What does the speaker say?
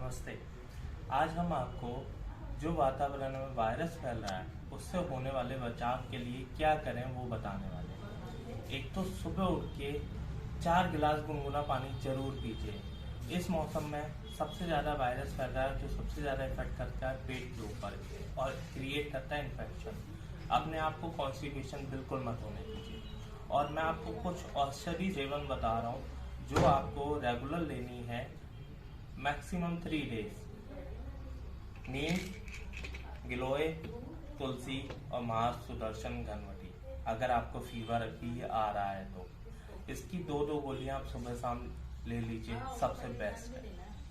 नमस्ते। आज हम आपको जो वातावरण में वायरस फैल रहा है उससे होने वाले बचाव के लिए क्या करें वो बताने वाले हैं। एक तो सुबह उठ के 4 गिलास गुनगुना पानी जरूर पीजिए। इस मौसम में सबसे ज़्यादा वायरस फैल रहा है जो सबसे ज़्यादा इफेक्ट करता है पेट के ऊपर और क्रिएट करता है इन्फेक्शन। अपने आप को कॉन्स्टिपेशन बिल्कुल मत होने दीजिए। और मैं आपको कुछ औषधि सेवन बता रहा हूँ जो आपको रेगुलर लेनी है मैक्सिमम 3 डेज। नीम, गिलोय, तुलसी और महासुदर्शन घनवटी। अगर आपको फीवर भी आ रहा है तो इसकी 2-2 गोलियां आप सुबह शाम ले लीजिए, सबसे बेस्ट है।